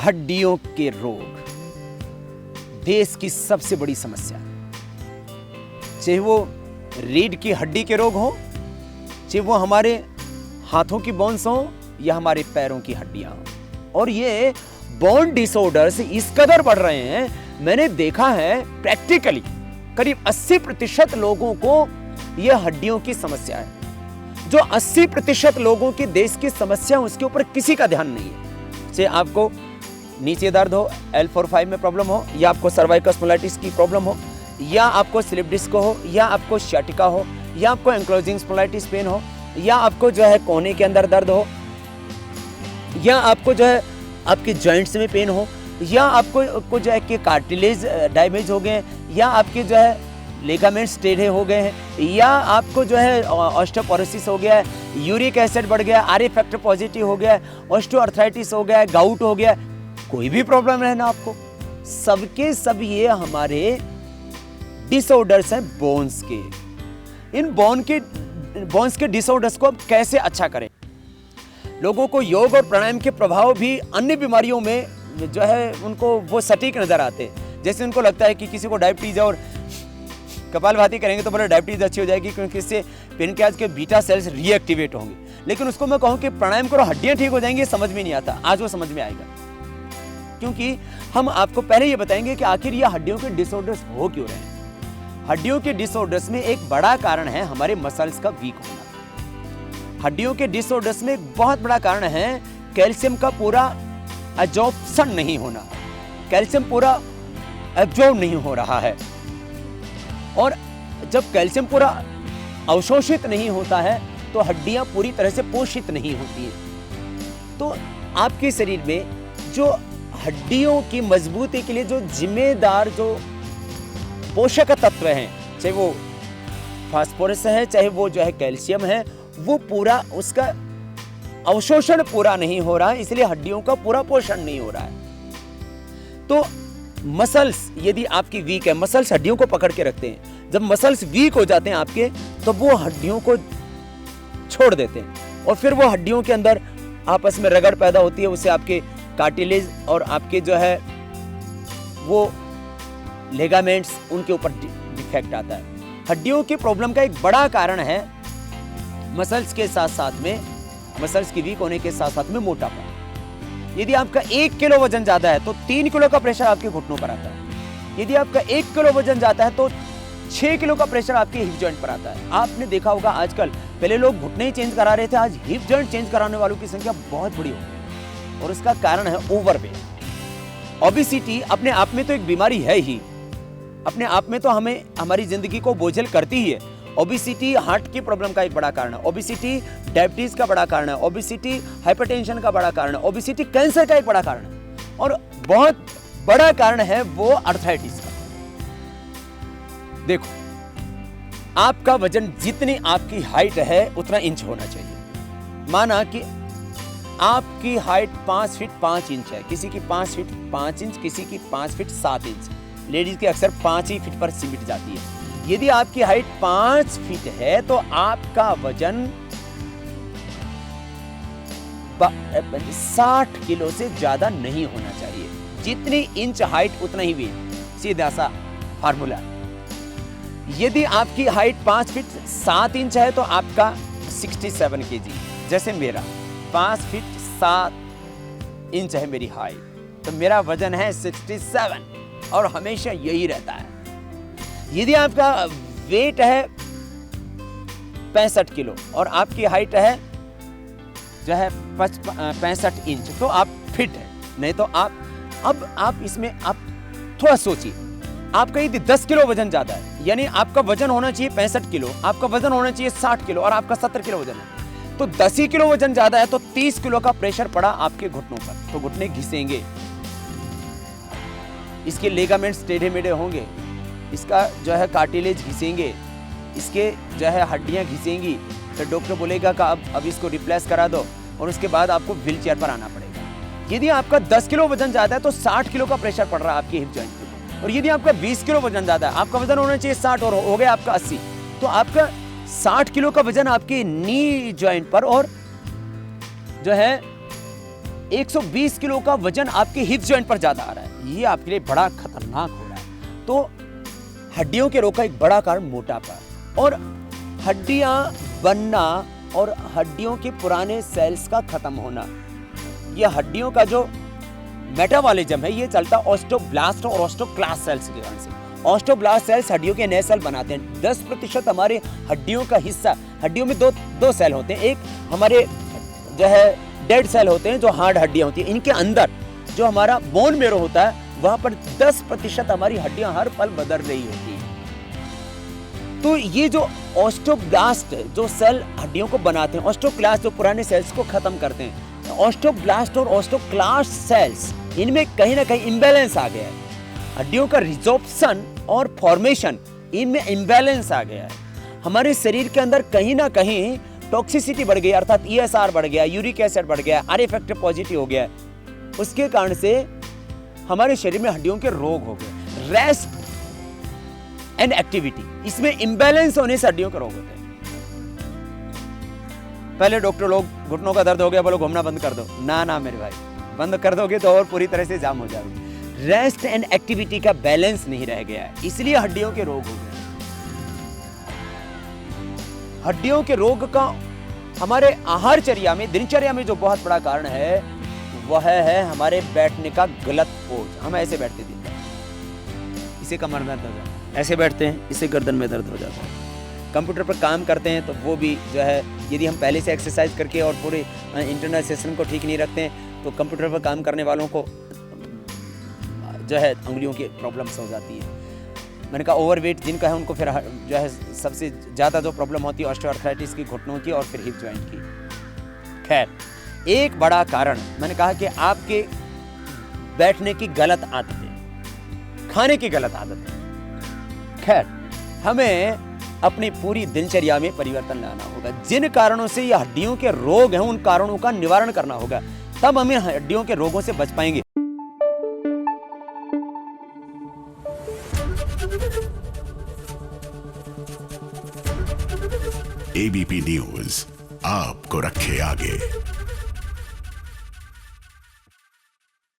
हड्डियों के रोग देश की सबसे बड़ी समस्या है। चाहे वो रीढ़ की हड्डी के रोग हो, चाहे वो हमारे हाथों की बोन्स हो या हमारे पैरों की हड्डियां हो। और ये बोन डिसऑर्डर्स इस कदर बढ़ रहे हैं, मैंने देखा है प्रैक्टिकली करीब 80% लोगों को यह हड्डियों की समस्या है। जो 80% लोगों की देश की समस्या, उसके ऊपर किसी का ध्यान नहीं है। चाहे आपको नीचे दर्द हो, L4-5 में प्रॉब्लम हो, या आपको सर्वाइकल स्पॉन्डिलाइटिस की प्रॉब्लम हो, या आपको स्लिप डिस्क हो, या आपको सियाटिका हो, या आपको एंक्लोजिंग स्पॉन्डिलाइटिस पेन हो, या आपको जो है कोहनी के अंदर दर्द हो, या आपको जो है आपके जॉइंट्स में पेन हो, या आपको जो है कि कार्टिलेज डैमेज हो गए, या आपके जो है लिगामेंट्स टेढ़े हो गए हैं, या आपको जो है ऑस्टियोपोरोसिस हो गया है, यूरिक एसिड बढ़ गया, आर फैक्टर पॉजिटिव हो गया, ऑस्टियोआर्थराइटिस हो गया, गाउट हो गया, कोई भी प्रॉब्लम है ना आपको, सबके सब ये हमारे डिसऑर्डर्स हैं बोन्स के। इन बोन्स के डिसऑर्डर्स को अब कैसे अच्छा करें? लोगों को योग और प्राणायाम के प्रभाव भी अन्य बीमारियों में जो है उनको वो सटीक नजर आते हैं। जैसे उनको लगता है कि किसी को डायबिटीज है और कपालभाति करेंगे तो बोले डायबिटीज अच्छी हो जाएगी, क्योंकि इससे पेनक्रियाज के बीटा सेल्स रीएक्टिवेट होंगे। लेकिन उसको मैं कहूँ कि प्राणायाम करो हड्डियां ठीक हो जाएंगी, समझ में नहीं आता। आज वो समझ में आएगा, क्योंकि हम आपको पहले ये बताएंगे कि आखिर ये हड्डियों के डिसऑर्डर्स हो क्यों रहे हैं। हड्डियों के डिसऑर्डर्स में एक बड़ा कारण है हमारे मसल्स का वीक होना। हड्डियों के डिसऑर्डर्स में एक बहुत बड़ा कारण है कैल्शियम का पूरा एब्जॉर्प्शन नहीं होना। कैल्शियम पूरा एब्जॉर्ब नहीं हो रहा है, और जब कैल्शियम पूरा अवशोषित नहीं होता है तो हड्डियां पूरी तरह से पोषित नहीं होती हैं। तो आपके शरीर में जो हड्डियों की मजबूती के लिए जो जिम्मेदार जो पोषक तत्व हैं, चाहे वो फास्फोरस है, चाहे वो जो है कैल्शियम है, वो पूरा उसका अवशोषण पूरा नहीं हो रहा है, इसलिए हड्डियों का पूरा पोषण नहीं हो रहा है। तो मसल्स यदि आपकी वीक है, मसल्स हड्डियों को पकड़ के रखते हैं। जब मसल्स वीक हो जाते हैं आपके, तो वो हड्डियों को छोड़ देते हैं, और फिर वो हड्डियों के अंदर आपस में रगड़ पैदा होती है, उससे आपके कार्टिलेज और आपके जो है वो लिगामेंट्स, उनके ऊपर डिफेक्ट आता है। हड्डियों की प्रॉब्लम का एक बड़ा कारण है मसल्स के साथ साथ में, मसल्स की वीक होने के साथ साथ में मोटापा। यदि आपका 1 किलो वजन ज्यादा है तो 3 किलो का प्रेशर आपके घुटनों पर आता है। यदि आपका 1 किलो वजन जाता है तो 6 किलो का प्रेशर आपके हिप जॉइंट पर आता है। आपने देखा होगा आजकल, पहले लोग घुटने ही चेंज करा रहे थे, आज हिप जॉइंट चेंज कराने वालों की संख्या बहुत बड़ी हो गई, और उसका कारण है ओवरवेट। ओबेसिटी अपने आप में तो एक बीमारी है ही, अपने आप में तो हमें हमारी जिंदगी को बोझिल करती ही है। ओबेसिटी हार्ट की प्रॉब्लम का एक बड़ा कारण है, ओबेसिटी डायबिटीज का बड़ा कारण है, ओबेसिटी हाइपरटेंशन का बड़ा कारण है, ओबेसिटी कैंसर का एक बड़ा कारण है, और बहुत बड़ा कारण है वो अर्थराइटिस का। देखो, आपका वजन जितनी आपकी हाइट है उतना इंच होना चाहिए। माना कि आपकी हाइट 5 फीट 5 इंच है, किसी की 5 फीट 5 इंच, किसी की 5 फीट 7 इंच, लेडीज की अक्सर 5 ही फीट पर सिमट जाती है। यदि आपकी हाइट 5 फीट है तो आपका वजन 60 किलो से ज्यादा नहीं होना चाहिए। जितनी इंच हाइट उतना ही वेट, सीधा सा फार्मूला। यदि आपकी हाइट 5 फीट 7 इंच है तो आपका 67 केजी, जैसे मेरा 5 फीट 7 इंच है मेरी हाइट, तो मेरा वजन है 67, और हमेशा यही रहता है। यदि आपका वेट है 65 किलो और आपकी हाइट है जो है 65 इंच, तो आप फिट है। नहीं तो आप इसमें आप थोड़ा सोचिए, आपका यदि 10 किलो वजन ज्यादा है, यानी आपका वजन होना चाहिए 65 किलो, आपका वजन होना चाहिए 60 किलो, और आपका 70 किलो वजन है, तो 10 ही किलो वजन ज्यादा है, तो 30 किलो का प्रेशर पड़ा आपके घुटनों पर, तो घुटने घिसेंगे, इसके लिगामेंट्स टेढ़े मेढ़े होंगे, इसका जो है कार्टिलेज घिसेंगे, इसके जो है हड्डियां घिसेंगी, तो डॉक्टर बोलेगा कि अब इसको रिप्लेस करा दो, और उसके बाद आपको व्हील चेयर पर आना पड़ेगा। यदि आपका 10 किलो वजन ज्यादा है तो 60 किलो का प्रेशर पड़ रहा है आपके हिप जॉइंट पर, और यदि आपका 20 किलो वजन ज्यादा है, आपका वजन होना चाहिए 60 और हो गया आपका 80, तो आपका 60 किलो का वजन आपके नी जॉइंट पर और जो है 120 किलो का वजन आपके हिप जॉइंट पर ज्यादा आ रहा है, ये आपके लिए बड़ा खतरनाक हो रहा है। तो हड्डियों के रोग का एक बड़ा कारण मोटापा और हड्डियां बनना और हड्डियों के पुराने सेल्स का खत्म होना। यह हड्डियों का जो मेटाबॉलिज्म है ये चलता ऑस्टोब्लास्ट और ऑस्टोक्लास्ट सेल्स के कारण से। ऑस्टोब्लास्ट सेल्स हड्डियों के नए सेल बनाते हैं। 10% हमारे हड्डियों का हिस्सा, हड्डियों में दो सेल होते हैं, एक हमारे जो है डेड सेल होते हैं जो हार्ड हड्डियां होती हैं, इनके अंदर जो हमारा बोन मेरो होता है वहां पर 10% हमारी हड्डियां हर पल बदल रही होती हैं। तो ये जो ऑस्टोब्लास्ट जो सेल हड्डियों को बनाते हैं, ऑस्टोक्लास्ट जो पुराने सेल्स को खत्म करते हैं, ऑस्टोब्लास्ट और ऑस्टोक्लास्ट सेल्स इनमें कहीं ना कहीं इंबैलेंस आ गया है। हड्डियों का रिजॉर्प्शन और फॉर्मेशन इनमें इंबैलेंस आ गया है। हमारे शरीर के अंदर कहीं ना कहीं टॉक्सिसिटी बढ़ गई, अर्थात ईएसआर बढ़ गया, यूरिक एसिड बढ़ गया, आर फैक्टर पॉजिटिव हो गया। उसके कारण से हमारे शरीर में हड्डियों के रोग हो गए। रेस्ट एंड एक्टिविटी, इसमें इंबैलेंस होने से हड्डियों के रोग होते हैं। पहले डॉक्टर लोग घुटनों का दर्द हो गया, बोलो घूमना बंद कर दो। ना मेरे भाई, बंद कर दोगे तो और पूरी तरह से जाम हो जाएगी। रेस्ट एंड एक्टिविटी का बैलेंस नहीं रह गया है, इसलिए हड्डियों के रोग हो गए। हड्डियों के रोग का हमारे आहारचर्या में, दिनचर्या में जो बहुत बड़ा कारण है वह है हमारे बैठने का गलत पोज। हम ऐसे बैठते दिन भर, इसे कमर में दर्द हो जाता है, ऐसे बैठते हैं इसे गर्दन में दर्द हो जाता है। कंप्यूटर पर काम करते हैं तो वो भी जो है, यदि हम पहले से एक्सरसाइज करके और पूरे इंटरनल सिस्टम को ठीक नहीं रखते हैं तो कंप्यूटर पर काम करने वालों को जो है अंगुलियों की प्रॉब्लम्स हो जाती है। मैंने कहा ओवरवेट जिनका है उनको फिर जो है सबसे ज़्यादा जो प्रॉब्लम होती है ऑस्टियोआर्थराइटिस की, घुटनों की और फिर हिप जॉइंट की। खैर, एक बड़ा कारण मैंने कहा कि आपके बैठने की गलत आदतें, खाने की गलत आदतें। खैर, हमें अपनी पूरी दिनचर्या में परिवर्तन लाना होगा। जिन कारणों से ये हड्डियों के रोग हैं उन कारणों का निवारण करना होगा, तब हमें हड्डियों के रोगों से बच पाएंगे। एबीपी न्यूज आपको रखे आगे।